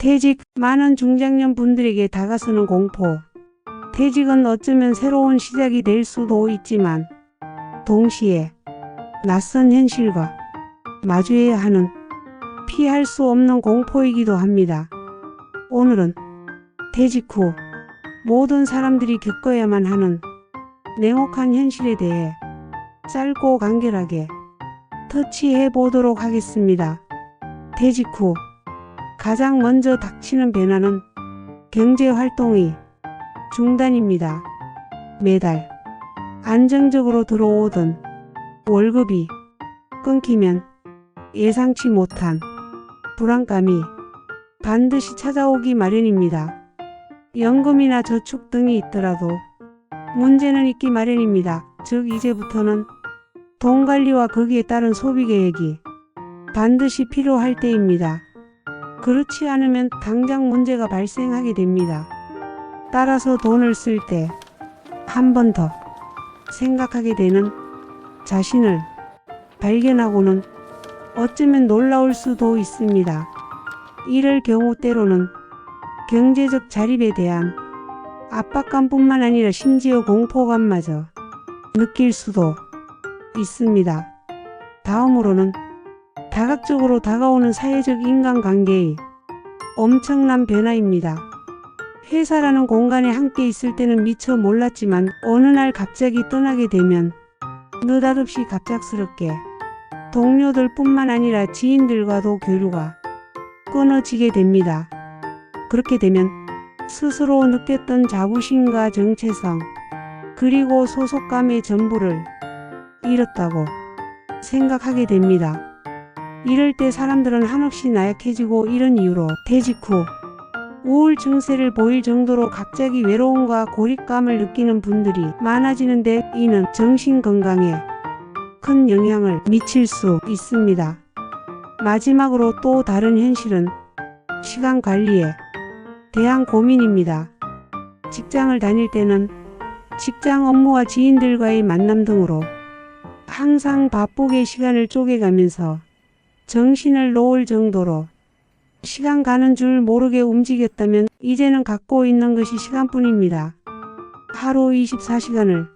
퇴직, 많은 중장년 분들에게 다가서는 공포. 퇴직은 어쩌면 새로운 시작이 될 수도 있지만 동시에 낯선 현실과 마주해야 하는 피할 수 없는 공포이기도 합니다. 오늘은 퇴직 후 모든 사람들이 겪어야만 하는 냉혹한 현실에 대해 짧고 간결하게 터치해 보도록 하겠습니다. 퇴직 후 가장 먼저 닥치는 변화는 경제활동의 중단입니다. 매달 안정적으로 들어오던 월급이 끊기면 예상치 못한 불안감이 반드시 찾아오기 마련입니다. 연금이나 저축 등이 있더라도 문제는 있기 마련입니다. 즉 이제부터는 돈 관리와 거기에 따른 소비 계획이 반드시 필요할 때입니다. 그렇지 않으면 당장 문제가 발생하게 됩니다. 따라서 돈을 쓸 때 한 번 더 생각하게 되는 자신을 발견하고는 어쩌면 놀라울 수도 있습니다. 이럴 경우 때로는 경제적 자립에 대한 압박감뿐만 아니라 심지어 공포감마저 느낄 수도 있습니다. 다음으로는 다각적으로 다가오는 사회적 인간관계의 엄청난 변화입니다. 회사라는 공간에 함께 있을 때는 미처 몰랐지만 어느 날 갑자기 떠나게 되면 느닷없이 갑작스럽게 동료들뿐만 아니라 지인들과도 교류가 끊어지게 됩니다. 그렇게 되면 스스로 느꼈던 자부심과 정체성 그리고 소속감의 전부를 잃었다고 생각하게 됩니다. 이럴 때 사람들은 한없이 나약해지고 이런 이유로 퇴직 후 우울 증세를 보일 정도로 갑자기 외로움과 고립감을 느끼는 분들이 많아지는데 이는 정신건강에 큰 영향을 미칠 수 있습니다. 마지막으로 또 다른 현실은 시간 관리에 대한 고민입니다. 직장을 다닐 때는 직장 업무와 지인들과의 만남 등으로 항상 바쁘게 시간을 쪼개가면서 정신을 놓을 정도로 시간 가는 줄 모르게 움직였다면 이제는 갖고 있는 것이 시간뿐입니다. 하루 24시간을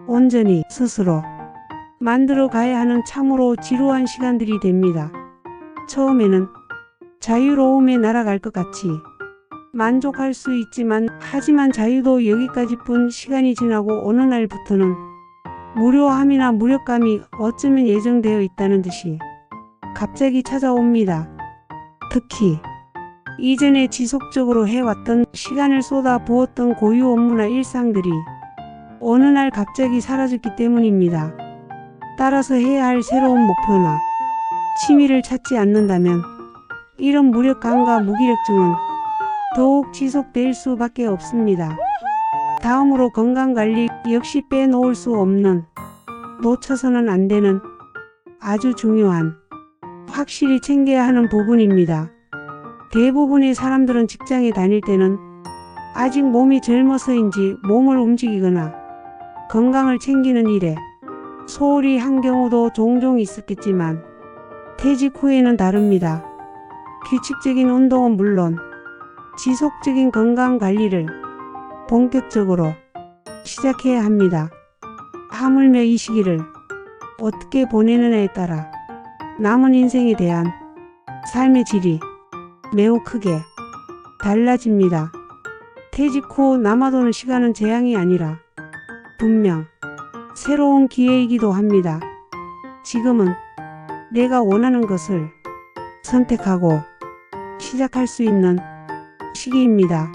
온전히 스스로 만들어 가야 하는 참으로 지루한 시간들이 됩니다. 처음에는 자유로움에 날아갈 것 같이 만족할 수 있지만 하지만 자유도 여기까지뿐 시간이 지나고 어느 날부터는 무료함이나 무력감이 어쩌면 예정되어 있다는 듯이 갑자기 찾아옵니다. 특히 이전에 지속적으로 해왔던 시간을 쏟아 부었던 고유 업무나 일상들이 어느 날 갑자기 사라졌기 때문입니다. 따라서 해야 할 새로운 목표나 취미를 찾지 않는다면 이런 무력감과 무기력증은 더욱 지속될 수밖에 없습니다. 다음으로 건강관리 역시 빼놓을 수 없는 놓쳐서는 안 되는 아주 중요한 확실히 챙겨야 하는 부분입니다. 대부분의 사람들은 직장에 다닐 때는 아직 몸이 젊어서인지 몸을 움직이거나 건강을 챙기는 일에 소홀히 한 경우도 종종 있었겠지만 퇴직 후에는 다릅니다. 규칙적인 운동은 물론 지속적인 건강관리를 본격적으로 시작해야 합니다. 하물며 이 시기를 어떻게 보내느냐에 따라 남은 인생에 대한 삶의 질이 매우 크게 달라집니다. 퇴직 후 남아도는 시간은 재앙이 아니라 분명 새로운 기회이기도 합니다. 지금은 내가 원하는 것을 선택하고 시작할 수 있는 시기입니다.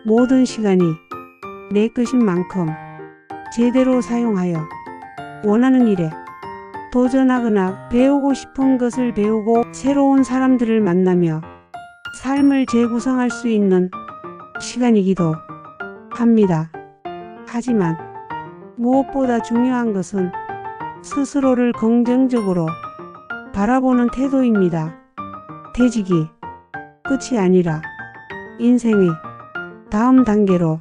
모든 시간이 내 것인 만큼 제대로 사용하여 원하는 일에 도전하거나 배우고 싶은 것을 배우고 새로운 사람들을 만나며 삶을 재구성할 수 있는 시간이기도 합니다. 하지만 무엇보다 중요한 것은 스스로를 긍정적으로 바라보는 태도입니다. 퇴직이 끝이 아니라 인생의 다음 단계로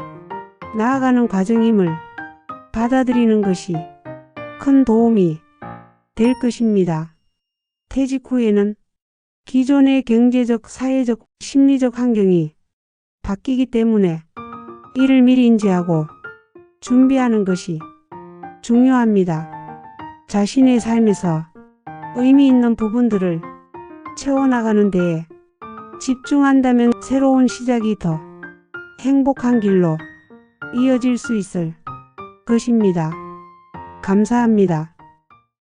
나아가는 과정임을 받아들이는 것이 큰 도움이 될 것입니다. 퇴직 후에는 기존의 경제적, 사회적, 심리적 환경이 바뀌기 때문에 이를 미리 인지하고 준비하는 것이 중요합니다. 자신의 삶에서 의미 있는 부분들을 채워나가는 데에 집중한다면 새로운 시작이 더 행복한 길로 이어질 수 있을 것입니다. 감사합니다.